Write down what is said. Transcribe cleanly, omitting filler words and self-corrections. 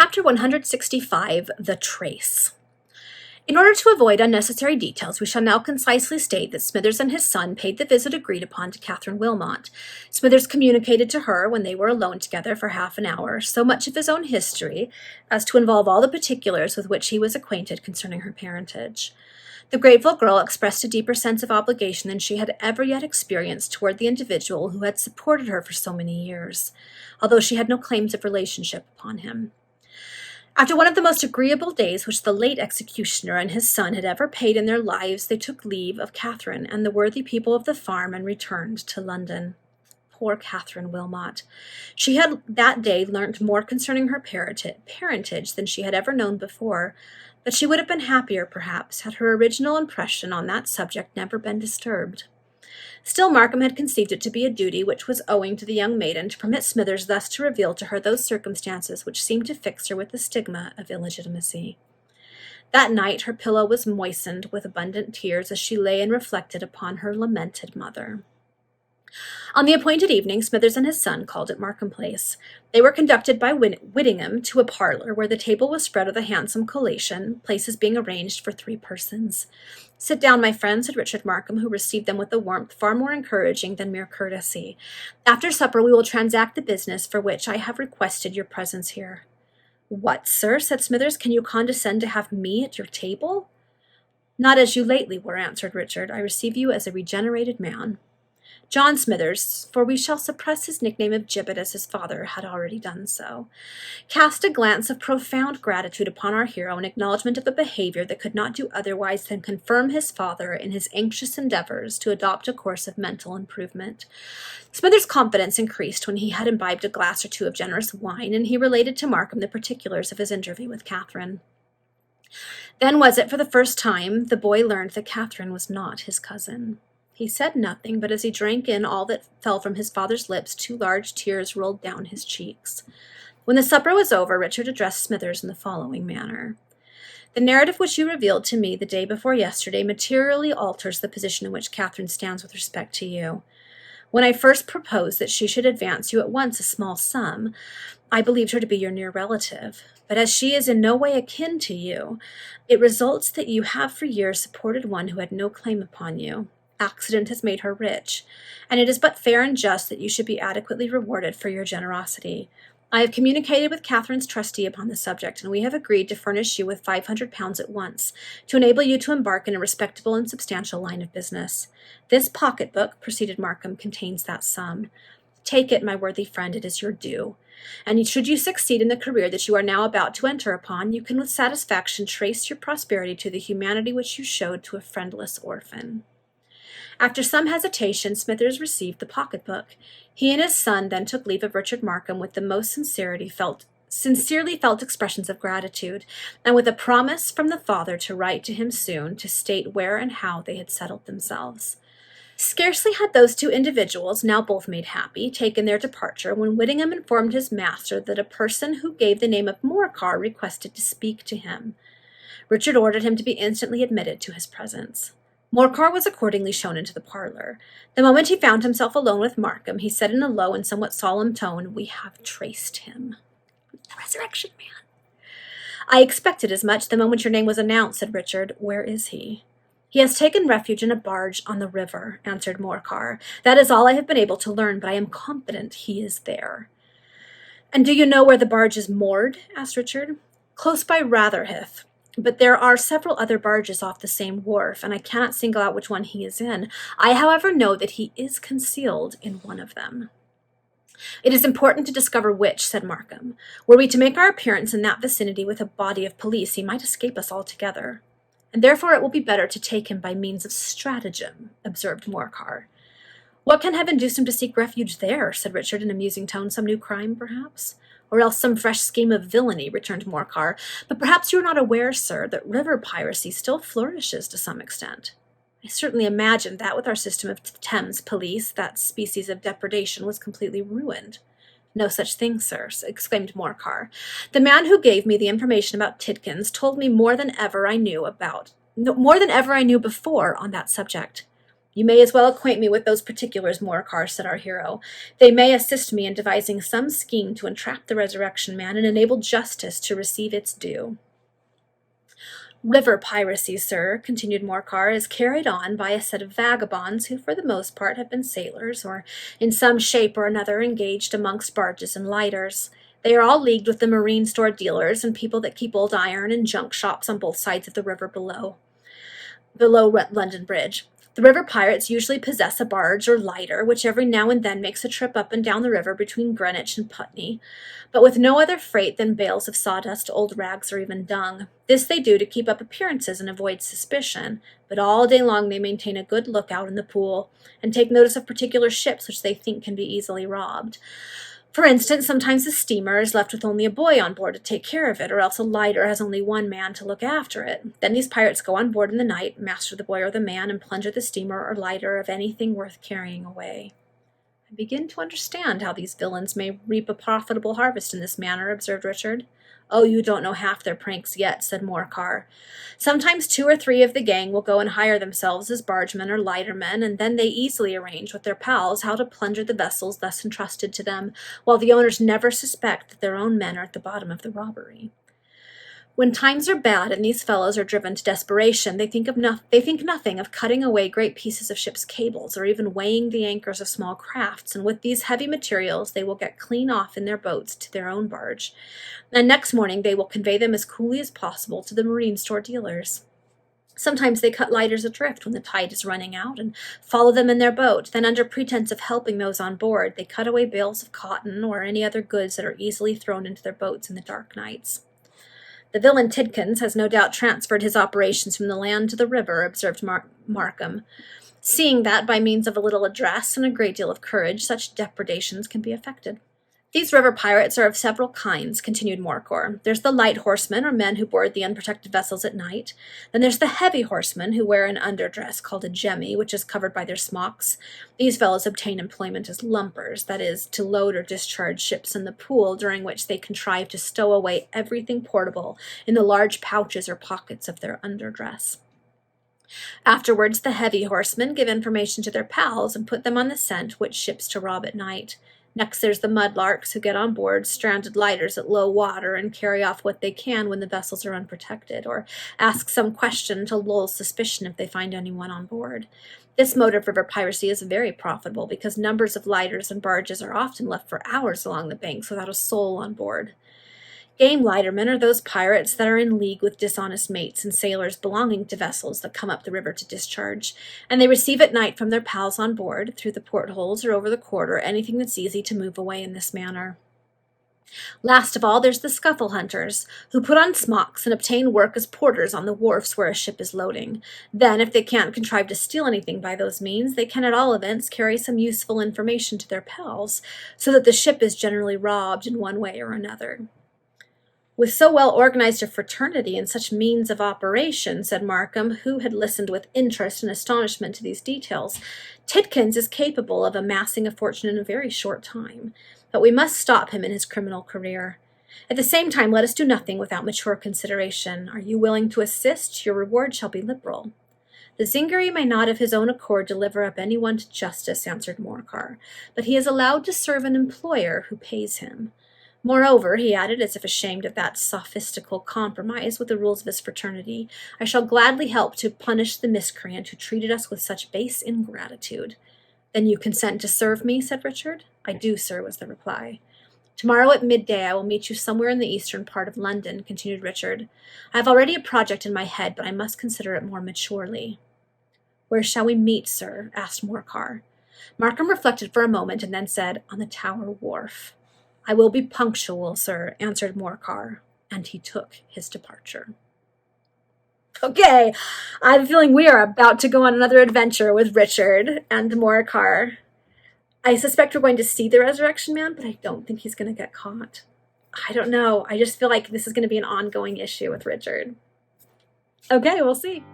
Chapter 165, The Trace. In order to avoid unnecessary details, we shall now concisely state that Smithers and his son paid the visit agreed upon to Catherine Wilmot. Smithers communicated to her, when they were alone together for half an hour, so much of his own history as to involve all the particulars with which he was acquainted concerning her parentage. The grateful girl expressed a deeper sense of obligation than she had ever yet experienced toward the individual who had supported her for so many years, although she had no claims of relationship upon him. After one of the most agreeable days which the late executioner and his son had ever paid in their lives, they took leave of Catherine and the worthy people of the farm and returned to London. Poor Catherine Wilmot! She had that day learnt more concerning her parentage than she had ever known before, but she would have been happier, perhaps, had her original impression on that subject never been disturbed. Still, Markham had conceived it to be a duty which was owing to the young maiden to permit Smithers thus to reveal to her those circumstances which seemed to fix her with the stigma of illegitimacy. That night her pillow was moistened with abundant tears as she lay and reflected upon her lamented mother. On the appointed evening, Smithers and his son called at Markham Place. They were conducted by Whittingham to a parlour where the table was spread with a handsome collation, places being arranged for 3 persons. "Sit down, my friend," said Richard Markham, who received them with a warmth far more encouraging than mere courtesy. "After supper we will transact the business for which I have requested your presence here." "What, sir," said Smithers, "can you condescend to have me at your table?" "Not as you lately were," answered Richard. "I receive you as a regenerated man." John Smithers, for we shall suppress his nickname of Gibbet as his father had already done so, cast a glance of profound gratitude upon our hero in acknowledgment of a behavior that could not do otherwise than confirm his father in his anxious endeavors to adopt a course of mental improvement. Smithers' confidence increased when he had imbibed a glass or 2 of generous wine, and he related to Markham the particulars of his interview with Catherine. Then was it for the first time the boy learned that Catherine was not his cousin. He said nothing, but as he drank in all that fell from his father's lips, 2 large tears rolled down his cheeks. When the supper was over, Richard addressed Smithers in the following manner. "The narrative which you revealed to me the day before yesterday materially alters the position in which Catherine stands with respect to you. When I first proposed that she should advance you at once a small sum, I believed her to be your near relative. But as she is in no way akin to you, it results that you have for years supported one who had no claim upon you. Accident has made her rich, and it is but fair and just that you should be adequately rewarded for your generosity. I have communicated with Catherine's trustee upon the subject, and we have agreed to furnish you with £500 at once, to enable you to embark in a respectable and substantial line of business. This pocket-book," proceeded Markham, "contains that sum. Take it, my worthy friend, it is your due. And should you succeed in the career that you are now about to enter upon, you can with satisfaction trace your prosperity to the humanity which you showed to a friendless orphan." After some hesitation, Smithers received the pocket-book. He and his son then took leave of Richard Markham with the most sincerely felt expressions of gratitude, and with a promise from the father to write to him soon to state where and how they had settled themselves. Scarcely had those 2 individuals, now both made happy, taken their departure, when Whittingham informed his master that a person who gave the name of Morcar requested to speak to him. Richard ordered him to be instantly admitted to his presence. Morcar was accordingly shown into the parlour. The moment he found himself alone with Markham, he said in a low and somewhat solemn tone, "We have traced him." "The Resurrection Man." "I expected as much the moment your name was announced," said Richard. "Where is he?" "He has taken refuge in a barge on the river," answered Morcar. "That is all I have been able to learn, but I am confident he is there." "And do you know where the barge is moored?" asked Richard. "Close by Rotherhithe. But there are several other barges off the same wharf, and I cannot single out which one he is in. I, however, know that he is concealed in one of them." "It is important to discover which," said Markham. "Were we to make our appearance in that vicinity with a body of police, he might escape us altogether. And therefore it will be better to take him by means of stratagem," observed Morcar. "What can have induced him to seek refuge there?" said Richard in a musing tone. "Some new crime, perhaps?" "Or else some fresh scheme of villainy," returned Morcar. "But perhaps you are not aware, sir, that river piracy still flourishes to some extent. I certainly imagined that with our system of Thames police, that species of depredation was completely ruined." "No such thing, sir," exclaimed Morcar. "The man who gave me the information about Tidkins told me more than ever I knew before on that subject. You may as well acquaint me with those particulars, Morcar, said our hero. They may assist me in devising some scheme to entrap the Resurrection Man and enable justice to receive its due. River piracy, sir, continued Morcar, is carried on by a set of vagabonds who for the most part have been sailors, or in some shape or another engaged amongst barges and lighters. They are all leagued with the marine store dealers and people that keep old iron and junk shops on both sides of the river below London Bridge. The river pirates usually possess a barge or lighter, which every now and then makes a trip up and down the river between Greenwich and Putney, but with no other freight than bales of sawdust, old rags, or even dung. This they do to keep up appearances and avoid suspicion, but all day long they maintain a good lookout in the pool, and take notice of particular ships which they think can be easily robbed. For instance, sometimes a steamer is left with only a boy on board to take care of it, or else a lighter has only one man to look after it. Then these pirates go on board in the night, master the boy or the man, and plunder the steamer or lighter of anything worth carrying away. I begin to understand how these villains may reap a profitable harvest in this manner, observed Richard. Oh, you don't know half their pranks yet, said Morcar. Sometimes 2 or 3 of the gang will go and hire themselves as bargemen or lightermen, and then they easily arrange with their pals how to plunder the vessels thus entrusted to them, while the owners never suspect that their own men are at the bottom of the robbery. When times are bad and these fellows are driven to desperation, they think nothing of cutting away great pieces of ships' cables, or even weighing the anchors of small crafts, and with these heavy materials they will get clean off in their boats to their own barge, and next morning they will convey them as coolly as possible to the marine store dealers. Sometimes they cut lighters adrift when the tide is running out, and follow them in their boat. Then, under pretense of helping those on board, they cut away bales of cotton or any other goods that are easily thrown into their boats in the dark nights. The villain Tidkins has no doubt transferred his operations from the land to the river, observed Markham, seeing that, by means of a little address and a great deal of courage, such depredations can be effected. These river pirates are of several kinds, continued Morcar. There's the light horsemen, or men who board the unprotected vessels at night. Then there's the heavy horsemen, who wear an underdress called a jemmy, which is covered by their smocks. These fellows obtain employment as lumpers, that is, to load or discharge ships in the pool, during which they contrive to stow away everything portable in the large pouches or pockets of their underdress. Afterwards, the heavy horsemen give information to their pals and put them on the scent which ships to rob at night. Next there's the mudlarks, who get on board stranded lighters at low water and carry off what they can when the vessels are unprotected, or ask some question to lull suspicion if they find anyone on board. This mode of river piracy is very profitable because numbers of lighters and barges are often left for hours along the banks without a soul on board. Game lightermen are those pirates that are in league with dishonest mates and sailors belonging to vessels that come up the river to discharge, and they receive at night from their pals on board, through the portholes or over the quarter, anything that's easy to move away in this manner. Last of all, there's the scuffle hunters, who put on smocks and obtain work as porters on the wharfs where a ship is loading. Then, if they can't contrive to steal anything by those means, they can at all events carry some useful information to their pals, so that the ship is generally robbed in one way or another. With so well organized a fraternity and such means of operation, said Markham, who had listened with interest and astonishment to these details, Tidkins is capable of amassing a fortune in a very short time, but we must stop him in his criminal career. At the same time, let us do nothing without mature consideration. Are you willing to assist? Your reward shall be liberal. The Zingari may not of his own accord deliver up any one to justice, answered Morcar, but he is allowed to serve an employer who pays him. Moreover, he added, as if ashamed of that sophistical compromise with the rules of his fraternity, I shall gladly help to punish the miscreant who treated us with such base ingratitude. Then you consent to serve me? Said Richard. I do, sir, was the reply. Tomorrow at midday I will meet you somewhere in the eastern part of London, continued Richard. I have already a project in my head, but I must consider it more maturely. Where shall we meet, sir? Asked Morcar. Markham reflected for a moment and then said, On the Tower Wharf. I will be punctual, sir, answered Morcar, and he took his departure. Okay, I have a feeling we are about to go on another adventure with Richard and Morcar. I suspect we're going to see the Resurrection Man, but I don't think he's going to get caught. I don't know. I just feel like this is going to be an ongoing issue with Richard. Okay, we'll see.